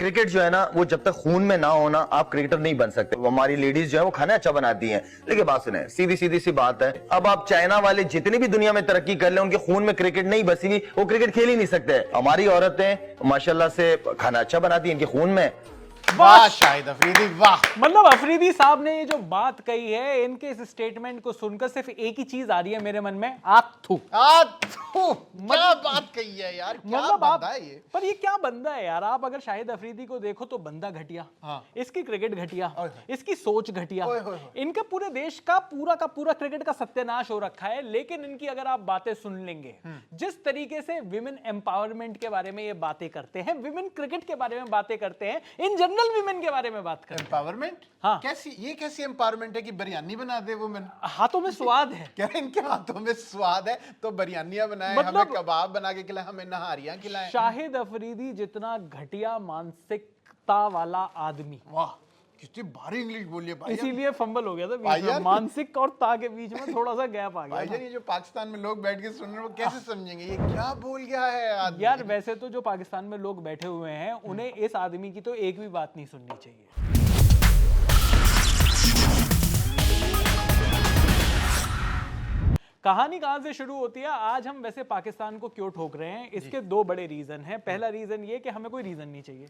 Cricket जो है ना, वो जब तक खून में ना हो ना, आप क्रिकेटर नहीं बन सकते। वो हमारी लेडीज जो है वो खाना अच्छा बनाती हैं, लेकिन बात सुने, सीधी सीधी सी बात है, अब आप चाइना वाले जितनी भी दुनिया में तरक्की कर ले, उनके खून में क्रिकेट नहीं बसी हुई, वो क्रिकेट खेल ही नहीं सकते। हमारी औरतें माशाल्लाह से खाना अच्छा बनाती हैं, इनके खून में। वाह शाहिद अफरीदी वाह। मतलब अफरीदी साहब ने ये जो बात कही है, इनके इस स्टेटमेंट को सुनकर सिर्फ एक ही चीज आ रही है मेरे मन में, आग थू। क्या बात कही है यार, क्या मतलब बंदा है ये। पर ये क्या बंदा है यार। आप अगर शाहिद अफरीदी को देखो तो बंदा घटिया, हाँ। इसकी क्रिकेट घटिया, ओए। इसकी सोच घटिया, ओए होए होए। इनके पूरे देश का पूरा क्रिकेट का सत्यानाश हो रखा है। लेकिन इनकी अगर आप बातें सुन लेंगे, जिस तरीके से विमेन एम्पावरमेंट के बारे में ये बातें करते हैं, विमेन क्रिकेट के बारे में बातें करते हैं, इन जनरल विमेन के बारे में बात करते हैं। एम्पावरमेंट? हाँ। कैसी एम्पावरमेंट है कि बिरयानी बना दे वुमेन? हाथों में स्वाद है। कह रहे हैं इनके हाथों में स्वाद है तो बिरयानियां बनाए, मतलब- हमें कबाब बना के खिलाए, हमें नहारियां खिलाए। शाहिद अफरीदी जितना घटिया मानसिकता वाला आदमी, वाह कितनी भारी इंग्लिश बोली है भाई। इसीलिए फंबल हो गया था बीच में। भाईजान। मानसिक और ता के बीच में थोड़ा सा गैप आ गया भाईजान था। ये जो पाकिस्तान में लोग बैठ के सुन रहे हैं वो कैसे समझेंगे ये क्या बोल गया है आदमी? यार वैसे तो जो पाकिस्तान में लोग बैठे हुए हैं, उन्हें इस आदमी की तो एक भी बात नहीं सुननी चाहिए। कहानी कहां से शुरू होती है, आज हम वैसे पाकिस्तान को क्यों ठोक रहे हैं, इसके दो बड़े रीजन हैं। पहला रीजन ये कि हमें कोई रीजन नहीं चाहिए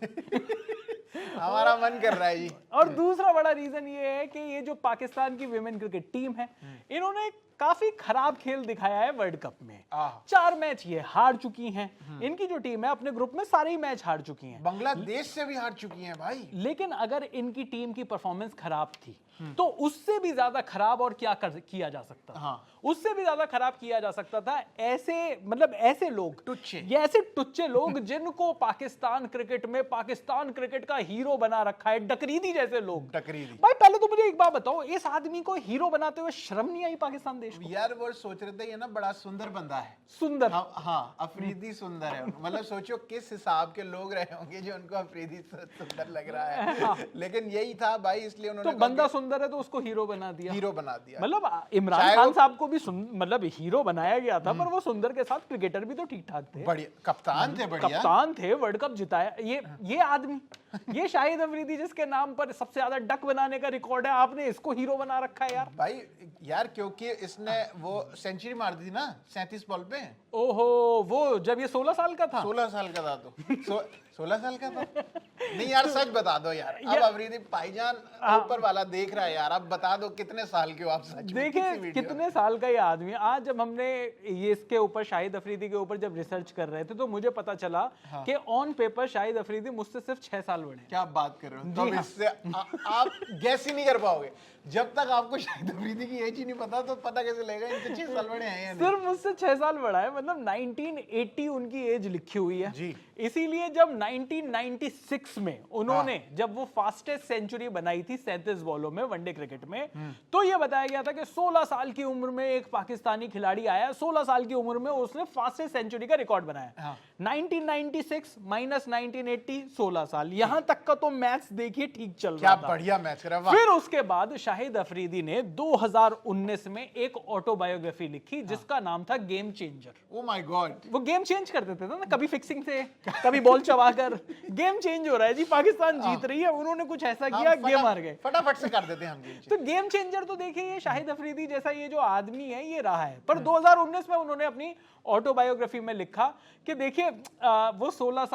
हमारा मन कर रहा है जी। और दूसरा बड़ा रीजन ये है कि ये जो पाकिस्तान की विमेन क्रिकेट टीम है, इन्होंने काफी खराब खेल दिखाया है वर्ल्ड कप में। 4 मैच ये हार चुकी हैं। इनकी जो टीम है अपने ग्रुप में सारे ही मैच हार चुकी हैं। बांग्लादेश से भी हार चुकी हैं भाई। लेकिन अगर इनकी टीम की परफॉर्मेंस खराब थी तो उससे भी ज्यादा खराब और क्या किया जा सकता था। हाँ। उससे भी ज्यादा खराब किया जा सकता था ऐसे लोग, टुच्चे। ये ऐसे टुच्चे लोग जिनको पाकिस्तान क्रिकेट का हीरो बना रखा है, डकरीदी जैसे लोग। डकरीदी। भाई पहले तो मुझे एक बात बताओ, इस आदमी को हीरो बनाते हुए शर्म नहीं आई पाकिस्तान देश को? यार वो सोच रहे थे ये ना बड़ा सुंदर बंदा है। सुंदर। हाँ अफरीदी सुंदर है। मतलब सोचो किस हिसाब के लोग रहे होंगे जो उनको अफरीदी सुंदर लग रहा है। लेकिन यही था भाई, इसलिए उन्होंने तो बंदा सुंदर है तो उसको हीरो बना दिया। हीरो बना दिया। मतलब इमरान खान साहब को भी मतलब हीरो बनाया गया था, पर वो सुंदर के साथ क्रिकेटर भी तो ठीक ठाक थे। बढ़िया कप्तान थे, बढ़िया कप्तान थे, वर्ल्ड कप जिताया। ये आदमी, ये शाहिद अफरीदी जिसके नाम पर सबसे ज्यादा डक बनाने का रिकॉर्ड है, आपने इसको हीरो बना रखा है यार। भाई यार क्योंकि इसने वो सेंचुरी मार दी थी ना 37 बॉल पे। ओहो, वो जब ये 16 साल का था। 16 साल का था तो 16 साल का था। नहीं यार सच बता दो यार, अब अफरीदी भाईजान ऊपर वाला देख रहा है यार, अब बता दो कितने साल के हो आप सच में? देखिए कितने साल का ये आदमी। आज जब हमने ये इसके ऊपर, शाहिद अफरीदी के ऊपर जब रिसर्च कर रहे थे, तो मुझे पता चला कि ऑन पेपर शाहिद अफरीदी मुझसे सिर्फ 6 साल बड़े हैं। क्या बात कर रहे हो? जी तो हाँ। इससे आप गैस ही नहीं कर पाओगे। जब तक आपको शाहिद अफरीदी की एज ही नहीं पता तो पता कैसे लगेगा इनके 6 साल बड़े हैं या नहीं? सिर्फ मुझसे 6 साल बड़ा है। मतलब 1980 उनकी एज लिखी हुई है जी। इसीलिए जब 1996 में उन्होंने जब वो फास्टेस्ट सेंचुरी बनाई थी 37 बॉलों में वनडे क्रिकेट में, तो ये बताया गया था कि 16 साल की उम्र में एक पाकिस्तानी खिलाड़ी आया, 16 साल की उम्र में उसने फास्टेस्ट सेंचुरी का रिकॉर्ड बनाया। 1996 माइनस 1980, 16 साल। यहां तक का तो मैच देखिए ठीक चल क्या रहा था। बढ़िया मैच करा। वाह। फिर उसके बाद शाहिद अफरीदी ने 2019 में एक ऑटोबायोग्राफी लिखी जिसका नाम था game changer. Oh my God. वो गेम चेंज कर देते थे ना, कभी फिक्सिंग से, कभी बॉल चबाकर। गेम चेंज हो रहा है जी, पाकिस्तान जीत रही है, उन्होंने कुछ ऐसा किया, गेम हार गए। फटाफट से कर देते हैं हम गेम। तो गेम चेंजर तो देखिए ये शाहिद अफरीदी जैसा ये जो आदमी है ये रहा है। पर 2019 में उन्होंने अपनी ऑटोबायोग्राफी में लिखा कि देखिए वो 16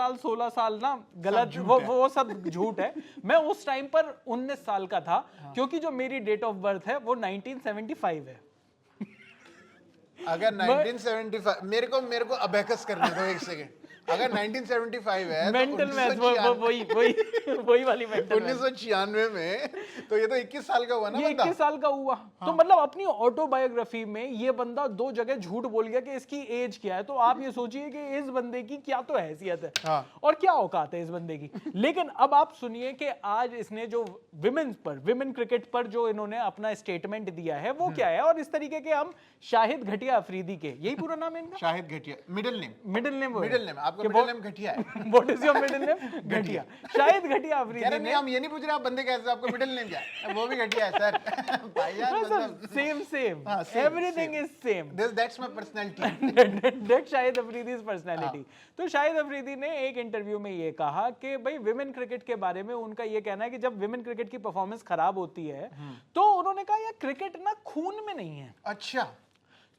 साल ना गलत, वो सब झूठ है। मैं उस टाइम पर 19 साल का था, क्योंकि जो मेरी डेट ऑफ बर्थ है वो 1975 है। अगर 1975 मेरे को अबेकस करने दो एक सेकंड। अगर 1975 है मेंटल मैथ, वही वाली मेंटल 1996 में तो ये तो 21 साल का हुआ ना ये बंदा। 21 साल का हुआ। तो मतलब अपनी ऑटोबायोग्राफी में ये बंदा 2 जगह झूठ बोल गया कि इसकी एज क्या है। तो आप ये सोचिए कि इस बंदे की क्या तो हैसियत है। हाँ। और क्या औकात है इस बंदे की। लेकिन अब आप सुनिए कि आज इसने जो विमेन क्रिकेट पर जो इन्होंने अपना स्टेटमेंट दिया है वो क्या है। और इस तरीके के हम शाहिद घटिया अफरीदी के, यही पूरा नाम है इनका? शाहिद घटिया। मिडिल नेम मिडिल नेम आप आपका मिडिल नेम घटिया है। What is your middle name? घटिया। शाहिद घटिया कह रहे अफरीदी नहीं, हम ये नहीं पूछ रहे आप बंदे कैसे, आपका मिडिल नेम क्या है, वो भी घटिया है सर। भाईजान मतलब सेम सेम, हाँ, same, everything same. Is same. That's my personality. That Shahid Afridi's personality. तो शाहिद अफरीदी ने एक इंटरव्यू में ये कहा कि भाई विमेन क्रिकेट के बारे में उनका ये कहना है कि जब विमेन क्रिकेट की परफॉर्मेंस खराब होती है तो उन्होंने कहा यार क्रिकेट ना खून में नहीं है। अच्छा,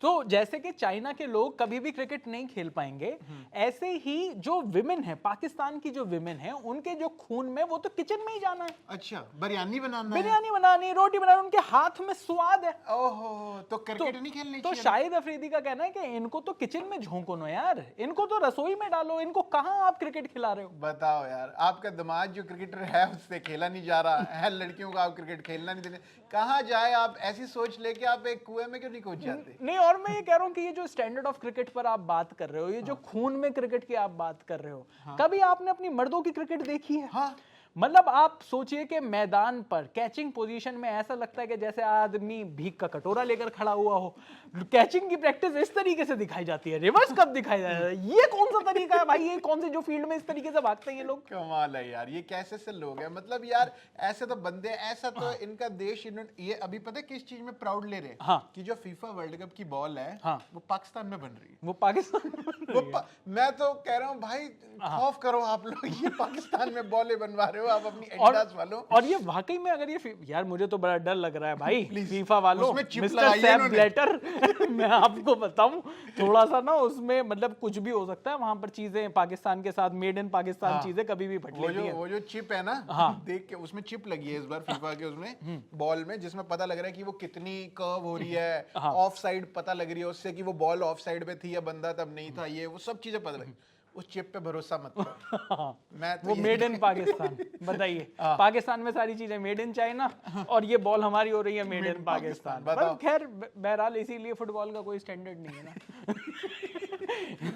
तो जैसे कि चाइना के लोग कभी भी क्रिकेट नहीं खेल पाएंगे, ऐसे ही जो विमेन है, पाकिस्तान की जो विमेन है, उनके जो खून में वो तो किचन में ही जाना है। अच्छा, बिरयानी बनाना है। बिरयानी बनानी, रोटी बनानी, उनके हाथ में स्वाद है। ओहो, तो क्रिकेट नहीं खेलनी तो चाहिए। शाहिद अफरीदी का कहना है कि इनको तो किचन में झोंको ना यार, इनको तो रसोई में डालो, इनको कहाँ आप क्रिकेट खिला रहे हो? बताओ यार, आपका दिमाग जो क्रिकेटर है उससे खेला नहीं जा रहा है, लड़कियों को आप क्रिकेट खेलना नहीं देते, कहाँ जाए आप? ऐसी सोच लेके आप एक कुएं में क्यों नहीं कूद जाते? नहीं, और मैं ये कह रहा हूँ कि ये जो स्टैंडर्ड ऑफ क्रिकेट पर आप बात कर रहे हो, ये जो खून में क्रिकेट की आप बात कर रहे हो, कभी आपने अपनी मर्दों की क्रिकेट देखी है? हाँ, मतलब आप सोचिए कि मैदान पर कैचिंग पोजीशन में ऐसा लगता है कि जैसे आदमी भीख का कटोरा लेकर खड़ा हुआ हो। कैचिंग की प्रैक्टिस इस तरीके से दिखाई जाती है, रिवर्स कब दिखाई जाता है? ये कौन सा तरीका है भाई? ये कौन से जो फील्ड में इस तरीके से भागते हैं ये लोग? कमाल है यार, ये कैसे से लोग हैं? मतलब यार ऐसे तो बंदे, ऐसा तो इनका देश, इन्होंने ये अभी पता है किस चीज में प्राउड ले रहे हैं? हाँ। कि जो फीफा वर्ल्ड कप की बॉल है, हाँ। वो पाकिस्तान में बन रही है। वो पाकिस्तान में बन रही है। मैं तो कह रहा हूँ भाई, खौफ करो आप लोग, ये पाकिस्तान में बॉलें बनवा रहे हो आप अपनी एडिडास वालों। और ये वाकई में अगर ये यार मुझे तो बड़ा डर लग रहा है भाई, फीफा वालों, उसमें चिप मिस्टर लगाई है सैप इन्होंने। ब्लैटर, मैं आपको बताऊं थोड़ा सा ना उसमें मतलब कुछ भी हो सकता है। वहां पर चीजें पाकिस्तान के साथ, मेड इन पाकिस्तान चीजें कभी भी फट लेती हैं। वो जो चिप है ना, हाँ। देख के उसमें चिप लगी है इस बार फीफा के उसमें बॉल में, जिसमें पता लग रहा है कि वो कितनी कर्व हो रही है, ऑफ साइड पता लग रही है उससे कि वो बॉल ऑफ साइड पे थी या बंदा तब नहीं था, ये वो सब चीजें पता लगी। उस चिप पे भरोसा मत करो। मैं तो वो मेड इन पाकिस्तान, बताइए, पाकिस्तान में सारी चीजें मेड इन चाइना और ये बॉल हमारी हो रही है मेड इन पाकिस्तान। बताओ। पर खैर बहरहाल इसीलिए फुटबॉल का कोई स्टैंडर्ड नहीं है ना।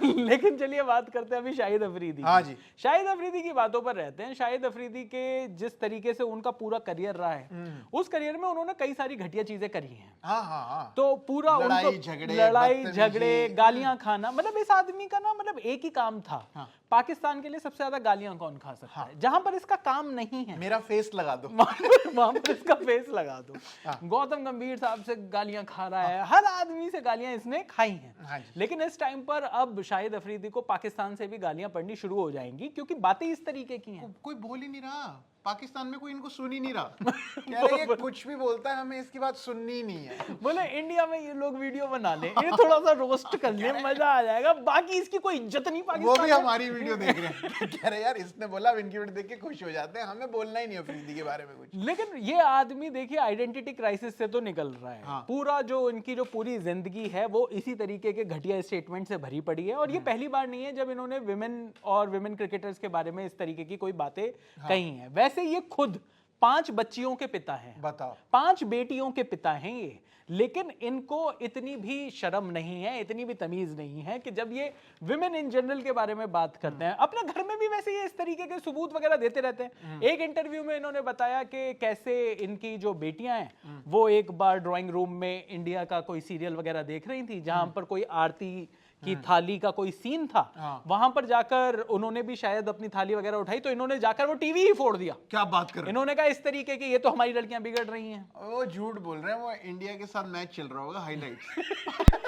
लेकिन चलिए बात करते हैं अभी शाहिद अफरीदी। हाँ जी। शाहिद अफरीदी की बातों पर रहते हैं। शाहिद अफरीदी के जिस तरीके से उनका पूरा करियर रहा है, उस करियर में उन्होंने कई सारी घटिया चीजें करी हैं। हाँ हाँ हाँ। तो पूरा लड़ाई उनको झगड़े, लड़ाई बदतमीजी। झगड़े, गालियां खाना, मतलब इस आदमी का ना मतलब एक ही काम था। हाँ। पाकिस्तान के लिए सबसे ज्यादा गालियां कौन खा सकता है? जहां पर इसका काम नहीं है मेरा फेस लगा दो। वहां पर इसका फेस लगा दो। हाँ। गौतम गंभीर साहब से गालियां खा रहा है, हर आदमी से गालियां इसने खाई हैं। हाँ जी। लेकिन इस टाइम पर अब शाहिद अफरीदी को पाकिस्तान से भी गालियां पड़नी शुरू हो जाएंगी, क्योंकि बातें इस तरीके की हैं। कोई बोल ही नहीं रहा पाकिस्तान में, कोई इनको सुन ही नहीं रहा। कह रहे ये कुछ भी बोलता है, हमें इसकी बात सुननी ही नहीं है। बोले इंडिया में ये लोग वीडियो बना ले, ये थोड़ा सा रोस्ट कर ले, मजा आ जाएगा, बाकी इसकी कोई इज्जत नहीं वो पाकिस्तान भी में। हमारी वीडियो देख रहे हैं। कह रहे यार इसने बोला, अब इनकी वीडियो देख के खुश हो जाते हैं, हमें बोलना ही नहीं है अफरीदी के बारे में कुछ। लेकिन ये आदमी देखिए आइडेंटिटी क्राइसिस से तो निकल रहा है। हाँ। पूरा जो इनकी जो पूरी जिंदगी है वो इसी तरीके के घटिया स्टेटमेंट से भरी पड़ी है। और ये पहली बार नहीं है जब इन्होंने विमेन और विमेन क्रिकेटर्स के बारे में इस तरीके की कोई बातें कही हैं। वैसे ये खुद 5 बच्चियों के पिता हैं, बताओ। 5 बेटियों के पिता हैं ये, लेकिन इनको इतनी भी शर्म नहीं है, इतनी भी तमीज नहीं है कि जब ये विमेन इन जनरल के बारे में बात करते हैं, अपने घर में भी वैसे ये इस तरीके के सबूत वगैरह देते रहते हैं। एक इंटरव्यू में इन्होंने बताया कि कैसे इनकी जो बेटियां हैं वो एक बार ड्राइंग रूम में इंडिया का कोई सीरियल वगैरह देख रही थी, जहां पर कोई आरती की थाली का कोई सीन था। वहां पर जाकर उन्होंने भी शायद अपनी थाली वगैरह उठाई, तो इन्होंने जाकर वो टीवी ही फोड़ दिया। क्या बात कर रहे इन्होंने कहा इस तरीके की, ये तो हमारी लड़कियां बिगड़ रही हैं। हो? वो झूठ बोल रहे हैं, वो इंडिया के साथ मैच चल रहा होगा, हाईलाइट्स।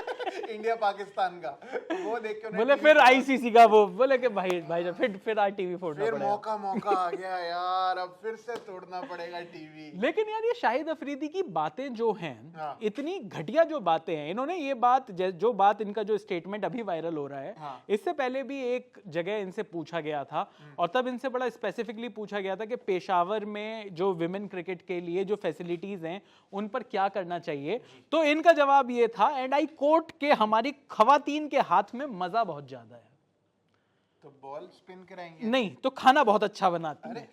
इंडिया पाकिस्तान का, वो देख के उन्हें बोले फिर आईसीसी का वो बोले कि भाई फिर आज टीवी फोड़ना फिर पड़ेगा। मौका आ गया यार, अब फिर से तोड़ना पड़ेगा टीवी। लेकिन यार ये शाहिद अफरीदी की बातें जो हैं, हाँ। इतनी घटिया जो बातें हैं, इन्होंने ये बात जो बात इनका जो स्टेटमेंट अभी वायरल हो रहा है, हाँ। इससे पहले भी एक जगह इनसे पूछा गया था और तब इनसे बड़ा स्पेसिफिकली पूछा गया था कि पेशावर में जो विमेन क्रिकेट के लिए जो फैसिलिटीज हैं उन पर क्या करना चाहिए। तो इनका जवाब ये था, एंड आई कोट, के हमारी खवातीन के हाथ में मजा बहुत ज्यादा है। तो बॉल स्पिन कराएंगे? नहीं, तो खाना बहुत अच्छा बनाती है।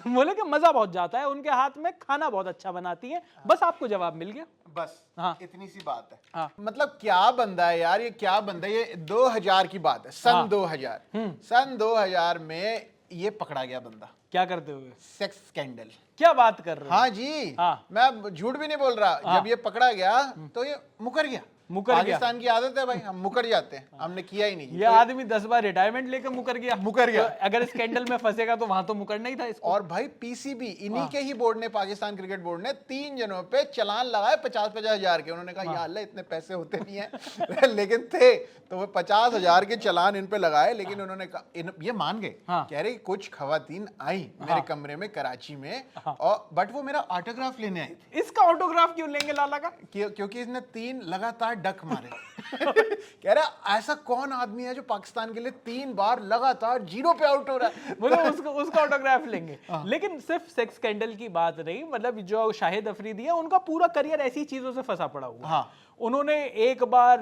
बोले कि मजा बहुत जाता है उनके हाथ में, खाना बहुत अच्छा बनाती है। बस आपको जवाब मिल गया। बस हाँ। इतनी सी बात है। हाँ। मतलब क्या बंदा है यार, ये क्या बंदा है। ये 2000 की बात है, सन हाँ। 2000। सन 2000 में ये पकड़ा गया बंदा क्या करते हुए? Sex scandal. क्या बात कर रहे हो? हाँ जी। हाँ। मैं झूठ भी नहीं बोल रहा। जब ये पकड़ा गया तो ये मुकर गया। मुकर गया। पाकिस्तान की आदत है भाई, हम मुकर जाते हैं, हमने किया ही नहीं। ये आदमी 10 बार रिटायरमेंट लेकर मुकर गया। तो अगर स्कैंडल में फंसेगा तो वहां तो मुकरना ही था इसको। और भाई पीसीबी इन्हीं के ही बोर्ड ने, पाकिस्तान क्रिकेट बोर्ड ने 3 जनों पे चालान लगाए 50-50 हजार के। उन्होंने कहा या अल्लाह इतने पैसे होते नहीं है लेकिन थे, तो वो 50 हजार के चालान इन पे लगाए। लेकिन उन्होंने ये मान गए, कह रहे कुछ खवातीन आई मेरे कमरे में कराची में, और बट वो मेरा ऑटोग्राफ लेने आई थी। इसका ऑटोग्राफ क्यों लेंगे लाला का? क्योंकि इसने 3 लगातार डक मारे कह रहा ऐसा कौन आदमी है जो पाकिस्तान के लिए 3 बार लगातार 0 पे आउट हो रहा है। मतलब उसका ऑटोग्राफ लेंगे। लेकिन सिर्फ सेक्स स्कैंडल की बात नहीं, मतलब जो शाहिद अफरीदी है उनका पूरा करियर ऐसी चीजों से फंसा पड़ा हुआ। उन्होंने एक बार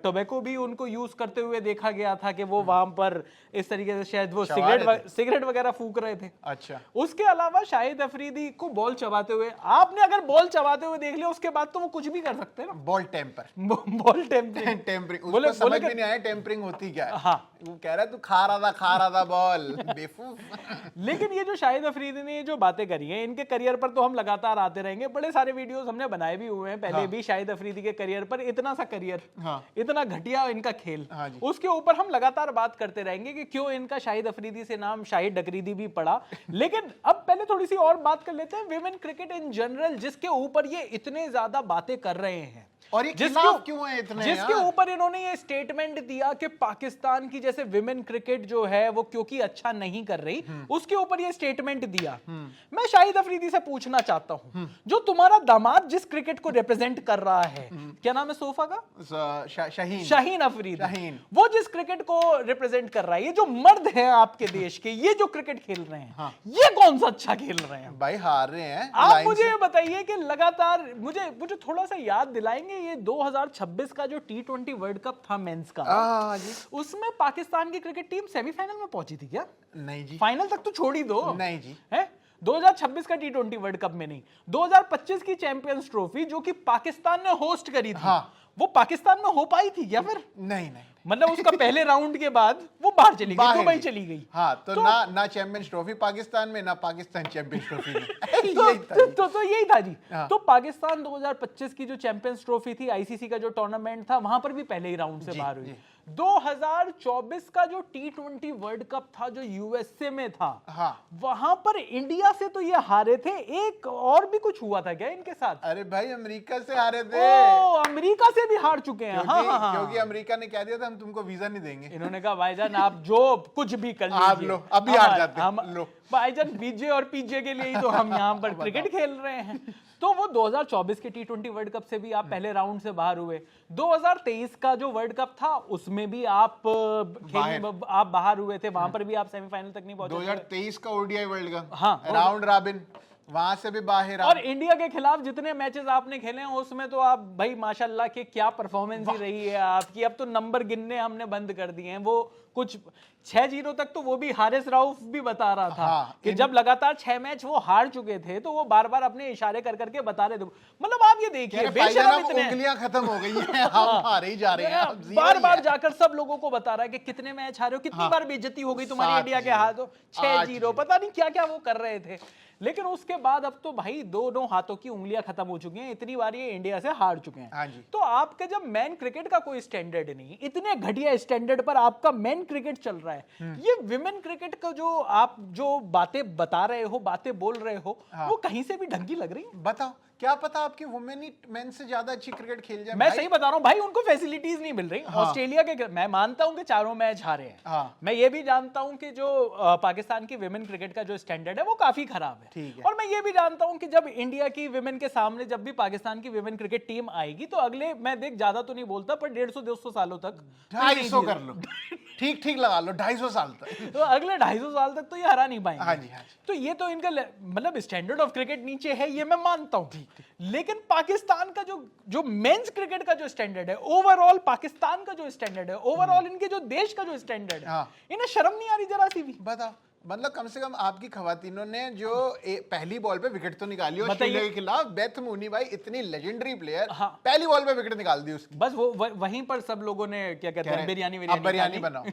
टोबैको भी उनको यूज करते हुए देखा गया था कि वो वहां पर इस तरीके से शायद वो सिगरेट वगैरह फूक रहे थे। अच्छा, उसके अलावा शाहिद अफरीदी को बॉल चबाते हुए, आपने अगर बॉल चबाते हुए देख लिया उसके बाद तो वो कुछ भी कर सकते हैं ना। बॉल टेम्पर, बॉल टेम्परिंग उसको समझ भी नहीं आया टेम्परिंग होती क्या है। हाँ, वो कह रहा है तू खा रहा था बॉल बेवकूफ। लेकिन ये जो शाहिद अफरीदी ने जो बातें करी हैं, इनके करियर पर तो हम लगातार आते रहेंगे। बड़े सारे वीडियोस हमने बनाए भी हुए हैं पहले भी शाहिद अफरीदी के करियर पर। इतना सा करियर, इतना घटिया इनका खेल, उसके ऊपर हम लगातार बात करते रहेंगे कि क्यों इनका शाहिद अफरीदी से नाम शाहिद डकरीदी भी पड़ा। लेकिन अब पहले थोड़ी सी और बात कर लेते हैं विमेन क्रिकेट इन जनरल, जिसके ऊपर ये इतने ज्यादा बातें कर रहे हैं और ये खिलाफ क्यों है इतने, जिसके ऊपर इन्होंने ये स्टेटमेंट दिया कि पाकिस्तान की जैसे विमेन क्रिकेट जो है वो क्योंकि अच्छा नहीं कर रही, उसके ऊपर ये स्टेटमेंट दिया। मैं शाहिद अफरीदी से पूछना चाहता हूं, जो तुम्हारा दामाद जिस क्रिकेट को रिप्रेजेंट कर रहा है, क्या नाम है सोफा का? शाहीन अफरीदी। वो जिस क्रिकेट को रिप्रेजेंट कर रहा है, ये जो मर्द हैं आपके देश के, ये जो क्रिकेट खेल रहे हैं, ये कौन सा अच्छा खेल रहे हैं? भाई हार रहे हैं। आप मुझे ये बताइए कि लगातार मुझे थोड़ा सा याद दिलाएंगे ये 2026 का जो T20 वर्ल्ड कप था मेंस का, उसमें पाकिस्तान की क्रिकेट टीम सेमीफाइनल में पहुंची थी क्या? नहीं जी, फाइनल तक तो छोड़ ही दो। नहीं जी, है 2026 का T20 वर्ल्ड कप में नहीं, 2025 की चैंपियंस ट्रॉफी जो कि पाकिस्तान ने होस्ट करी थी, वो पाकिस्तान में हो पाई थी क्या फिर? नहीं, मतलब उसका पहले राउंड के बाद वो बाहर चली गई, दुबई चली गई। हाँ, तो ना चैंपियंस ट्रॉफी पाकिस्तान में, ना पाकिस्तान चैंपियंस ट्रॉफी में। तो यही था जी। तो पाकिस्तान 2025 की जो चैंपियंस ट्रॉफी थी, आईसीसी का जो टूर्नामेंट था, वहां पर भी पहले ही राउंड से बाहर हुई। 2024 का जो T20 वर्ल्ड कप था जो यूएसए में था, वहां पर इंडिया से तो ये हारे थे। एक और भी कुछ हुआ था क्या इनके साथ? अरे भाई अमेरिका से हारे थे। अमेरिका से भी हार चुके हैं। क्योंकि अमेरिका ने कह दिया था हम तुमको वीजा नहीं देंगे। इन्होंने कहा भाईजान आप जो कुछ भी कर लीजिए, आप लो, अभी हार जाते हैं, लो भाईजान, बीजे और पीजे के लिए ही तो हम यहाँ पर क्रिकेट खेल रहे हैं। तो वो 2024 के T20 वर्ल्ड कप से भी आप पहले राउंड से बाहर हुए। 2023 का जो वर्ल्ड कप था उसमें भी आप बाहर हुए थे, वहां पर भी आप सेमीफाइनल तक नहीं पहुंचे। 2023 का ओडीआई वर्ल्ड कप, हाँ, राउंड रॉबिन, वहां से भी बाहर। और इंडिया के खिलाफ जितने मैचेस आपने खेले हैं उसमें तो आप भाई माशाल्लाह के क्या परफॉर्मेंस ही रही है आपकी। अब तो नंबर गिनने हमने बंद कर दिए हैं। वो कुछ 6-0 तक तो वो भी हारिस राउफ भी बता रहा था कि जब लगातार 6 मैच वो हार चुके थे तो वो बार बार अपने इशारे कर करके बता रहे थे। मतलब आप ये देखिए बेशरम इतने उंगलियां खत्म हो गई हैं, हम हारे ही जा रहे हैं। बार बार जाकर सब लोगों को बता रहा है कि कितने मैच हारे हो, कितनी बार बेइज्जती हो गई तुम्हारी इंडिया के हाथों, 6-0, पता नहीं क्या क्या वो कर रहे थे। लेकिन उसके बाद अब तो भाई दोनों हाथों की उंगलियां खत्म हो चुकी हैं, इतनी बार ये इंडिया से हार चुके हैं। तो आपके जब मैन क्रिकेट का कोई स्टैंडर्ड नहीं, इतने घटिया स्टैंडर्ड पर आपका मैन क्रिकेट चल रहा है, ये विमेन क्रिकेट का जो आप जो बातें बता रहे हो, बातें बोल रहे हो, वो कहीं से भी ढंगी लग रही है? बताओ, क्या पता आपकी वुमेन ही मेन से ज्यादा अच्छी क्रिकेट खेल जाए। मैं सही बता रहा हूं भाई, उनको फैसिलिटीज नहीं मिल रही। ऑस्ट्रेलिया के मैं मानता हूं कि 4 मैच हारे हैं। मैं ये भी जानता हूं कि जो पाकिस्तान की विमेन क्रिकेट का जो स्टैंडर्ड है वो काफी खराब है। और मैं ये भी जानता हूं कि जब इंडिया की विमेन के सामने जब भी पाकिस्तान की विमेन क्रिकेट टीम आएगी तो अगले, मैं देख ज्यादा तो नहीं बोलता पर 150-200 सालों तक 250 कर लो, ठीक लगा लो, 250 साल तक, तो अगले 250 साल तक तो ये हरा नहीं पाएंगे। हाँ जी। तो ये तो इनका मतलब स्टैंडर्ड ऑफ क्रिकेट नीचे है, ये मैं मानता हूं। लेकिन पाकिस्तान का जो मेंस क्रिकेट का जो स्टैंडर्ड है, ओवरऑल पाकिस्तान का जो स्टैंडर्ड है, ओवरऑल इनके जो देश का जो स्टैंडर्ड है, इन्हें शर्म नहीं आ रही जरा सी भी? बताओ मतलब कम से कम आपकी खवातीनों ने जो पहली बॉल पे विकेट तो निकाली और बताइए। श्रीलंका के खिलाफ बेथ मूनी भाई इतनी लेजेंडरी प्लेयर हाँ। पहली बॉल पे विकेट निकाल दी उसकी। बस वो वहीं पर सब लोगों ने क्या कहते हैं बिरयानी अब बिरयानी बनाओ,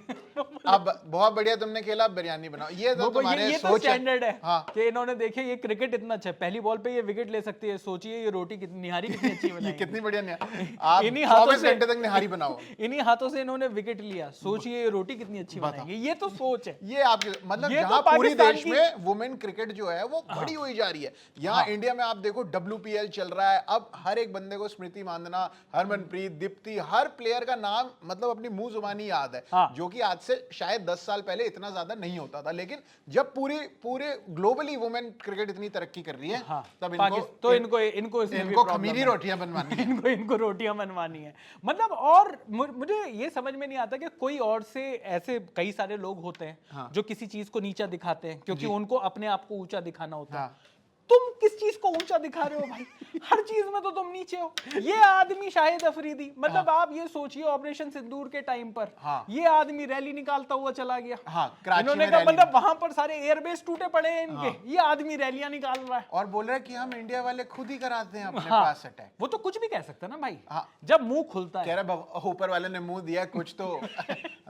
अब बहुत बढ़िया तुमने खेला, अब बिरयानी बनाओ। ये तो तुम्हारे ये तो सोच स्टैंडर्ड है हाँ। कि इन्होंने देखे ये क्रिकेट इतना अच्छा है, पहली बॉल पे ये विकेट ले सकती है, सोचिए ये रोटी कितनी निहारी कितनी अच्छी ये बनाई कितनी बढ़िया आप इन्हीं हाथों 24 से- घंटे तक निहारी बनाओ। इन्हीं हाथों से इन्होंने विकेट लिया, सोचिए ये रोटी कितनी अच्छी बनाएंगे। ये तो सोच है। ये आपके मतलब ये तो जहां पूरी पाकिस्तान देश की- में वुमेन क्रिकेट जो है वो बड़ी हुई जा रही है। यहाँ इंडिया में आप देखो WPL चल रहा है, अब हर एक बंदे को स्मृति मानधना, हरमनप्रीत, दीप्ति, हर प्लेयर का नाम मतलब अपनी मुंह जुबानी याद है, हाँ। जो कि आज से शायद 10 साल पहले इतना ज्यादा नहीं होता था। लेकिन जब पूरे ग्लोबली वुमेन क्रिकेट इतनी तरक्की कर रही है हाँ, तब तो इनको इसमें भी इनको problem खमीरी है। रोटियां बनवानी है। इनको रोटियां बनवानी है मतलब। और मुझे ये समझ में नहीं आता कि कोई और से ऐसे कई सारे लोग होते हैं जो किसी चीज को नीचा दिखाते हैं क्योंकि उनको अपने आप को ऊंचा दिखाना होता है। तुम किस चीज को ऊंचा दिखा रहे हो भाई? हर चीज में तो तुम नीचे हो। ये आदमी शाहिद अफरीदी, मतलब आप ये सोचिए ऑपरेशन सिंदूर के टाइम पर ये आदमी रैली निकालता हुआ चला गया। कराची इन्होंने में कहा रैली मतलब वहां पर सारे एयरबेस टूटे पड़े हैं इनके, ये आदमी रैलियां निकाल रहा है और बोल रहा है कि हम इंडिया वाले खुद ही कराते हैं अपने पास अटैक। वो तो कुछ भी कह सकता है ना भाई। हाँ। जब मुंह खुलता कह है रहा ऊपर वाले ने मुंह दिया कुछ तो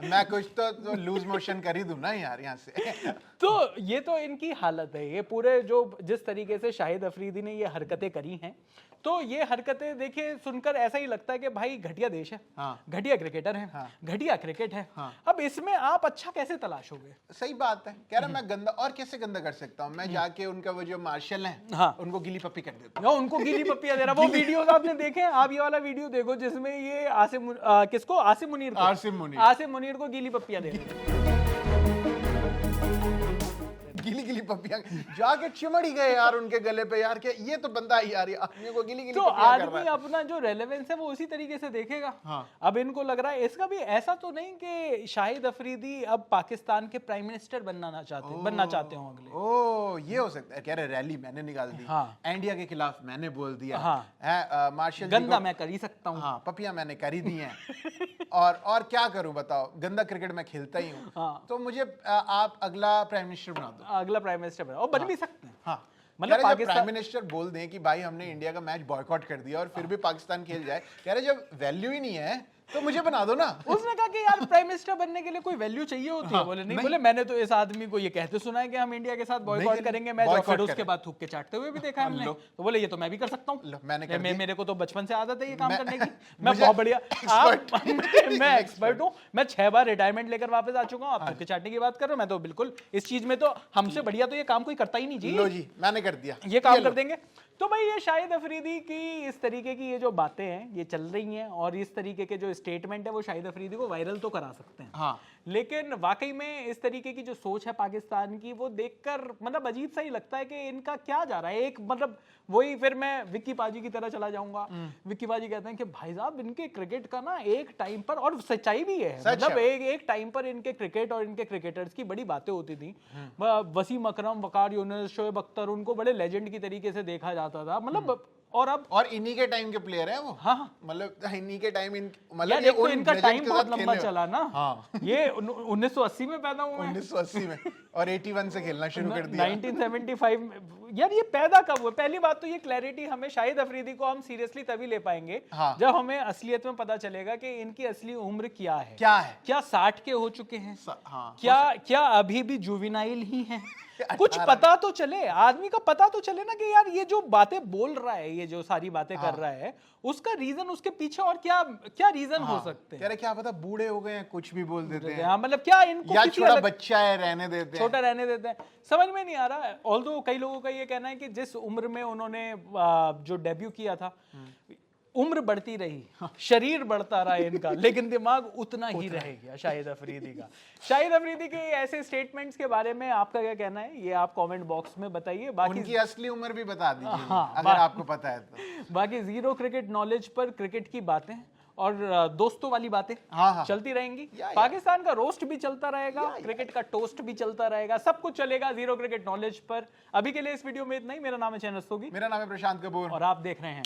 मैं कुछ तो लूज मोशन कर ही दूं ना यार यहाँ से। तो ये तो इनकी हालत है। ये पूरे जो जिस तरीके से शाहिद अफरीदी ने ये हरकतें करी हैं, तो ये हरकतें देखिए सुनकर ऐसा ही लगता है कि भाई घटिया देश है, घटिया क्रिकेटर है, घटिया क्रिकेट है। अब इसमें आप अच्छा कैसे तलाशोगे? सही बात है। कह रहा मैं गंदा और कैसे गंदा कर सकता हूँ? मैं जाके उनका वो जो मार्शल है उनको गिली पप्पी कर देता हूँ। उनको गिली पप्पियां दे रहा। वो वीडियोस आपने देखे? आप ये वाला वीडियो देखो जिसमें ये आसिम मुनीर को गिली पप्पियां दे रहे हैं। गिली पप्पियां जाके चिमड़ ही गए यार उनके गले पे यार। क्या ये तो बंदा ही यार आदमी को गिली तो पप्पियां कर आदमी रहा है। अपना जो रेलेवेंस है वो उसी तरीके से देखेगा। अब इनको लग रहा है इसका भी ऐसा तो नहीं कि शाहिद अफरीदी अब पाकिस्तान के प्राइम मिनिस्टर बनना चाहते हो अगले। ओ ये हो सकता है। कह रहे रैली मैंने निकाल दी, इंडिया के खिलाफ मैंने बोल दिया, मार्शल गंदा मैं कर ही सकता हूँ, पपियां मैंने कर ही दी हैं। और क्या करूं बताओ, गंदा क्रिकेट मैं खेलता ही हूं। तो मुझे आप अगला प्राइम मिनिस्टर बना दो। अगला प्राइम मिनिस्टर बना, और बन भी सकते हैं। हाँ मतलब पाकिस्तान प्राइम मिनिस्टर बोल दें कि भाई हमने इंडिया का मैच बॉयकॉट कर दिया और फिर भी पाकिस्तान खेल जाए, कह रहे जब वैल्यू ही नहीं है तो मुझे बना दो ना। उसने कहा कि यार प्राइम मिनिस्टर बनने के लिए कोई वैल्यू चाहिए होती है? बोले नहीं, बोले मैंने तो इस आदमी को ये कहते सुना है कि हम इंडिया के साथ बॉयकॉट करेंगे मैच, और फिर उसके बाद थूक के चाटते हुए भी देखा है हमने। तो बोले ये तो मैं भी कर सकता हूँ, मेरे को तो बचपन से आदत है ये काम करने की, मैं बहुत बढ़िया। मैं एक्सपर्ट हूँ, मैं 6 बार रिटायरमेंट लेकर वापस आ चुका हूँ, आप थूक के चाटने की बात कर रहे हो? मैं तो बिल्कुल इस चीज में तो हमसे बढ़िया तो ये काम कोई करता ही नहीं जी। लो जी मैंने कर दिया, ये काम कर देंगे। तो भाई ये शाहिद अफरीदी की इस तरीके की ये जो बातें हैं ये चल रही हैं, और इस तरीके के जो स्टेटमेंट है वो शाहिद अफरीदी को वायरल तो करा सकते हैं। लेकिन वाकई में इस तरीके की जो सोच है पाकिस्तान की, वो देखकर मतलब अजीब सा ही लगता है कि इनका क्या जा रहा है। एक मतलब वही फिर मैं विक्की पाजी की तरह चला जाऊंगा। विक्की पाजी कहते हैं कि भाई साहब इनके क्रिकेट का ना एक टाइम पर, और सच्चाई भी है, मतलब एक टाइम पर इनके क्रिकेट और इनके क्रिकेटर्स की बड़ी बातें होती थी। वसीम अकरम, वकार यूनुस, शोएब अख्तर, उनको बड़े लेजेंड की तरीके से देखा जाता था, मतलब। और इन्हीं के टाइम के प्लेयर हैं वो। मतलब इन्हीं के टाइम मतलब ये इनका टाइम बहुत लंबा चला ना। ये 1980 में पैदा हुआ है, 1980 में, और 81 से खेलना शुरू कर दिया 1975। यार ये पैदा कब हुआ? पहली बात तो ये क्लैरिटी हमें शाहिद अफरीदी को हम सीरियसली तभी ले पाएंगे जब हमें असलियत में पता चलेगा कि इनकी असली उम्र क्या है। क्या 60 के हो चुके हैं? क्या अभी भी जुवेनाइल ही हैं? कुछ पता तो चले, आदमी का पता तो चले ना कि यार ये जो बातें बोल रहा है, ये जो सारी बातें कर रहा है, उसका रीजन, उसके पीछे और क्या रीजन हो सकते हैं। क्या पता बूढ़े हो गए हैं, कुछ भी बोल देते हैं। मतलब क्या इनको या छोटा बच्चा है रहने देते हैं, छोटा रहने देते हैं, समझ में नहीं आ रहा है। ऑल्दो कई लोगों का ये कहना है कि जिस उम्र में उन्होंने जो डेब्यू किया था, उम्र बढ़ती रही, शरीर बढ़ता रहा इनका, लेकिन दिमाग उतना ही रह गया शाहिद अफरीदी का। शाहिद अफरीदी के ऐसे स्टेटमेंट्स के बारे में आपका क्या कहना है, ये आप कमेंट बॉक्स में बताइए। बाकी उनकी असली उम्र भी बता दीजिए अगर आपको पता है तो। बाकी जीरो क्रिकेट नॉलेज पर क्रिकेट की बातें और दोस्तों वाली बातें चलती रहेंगी। पाकिस्तान का रोस्ट भी चलता रहेगा, क्रिकेट का टोस्ट भी चलता रहेगा, सब कुछ चलेगा जीरो क्रिकेट नॉलेज पर। अभी के लिए इस वीडियो में इतना ही। मेरा नाम है चैन रस्तोगी, मेरा नाम है प्रशांत कपूर, और आप देख रहे हैं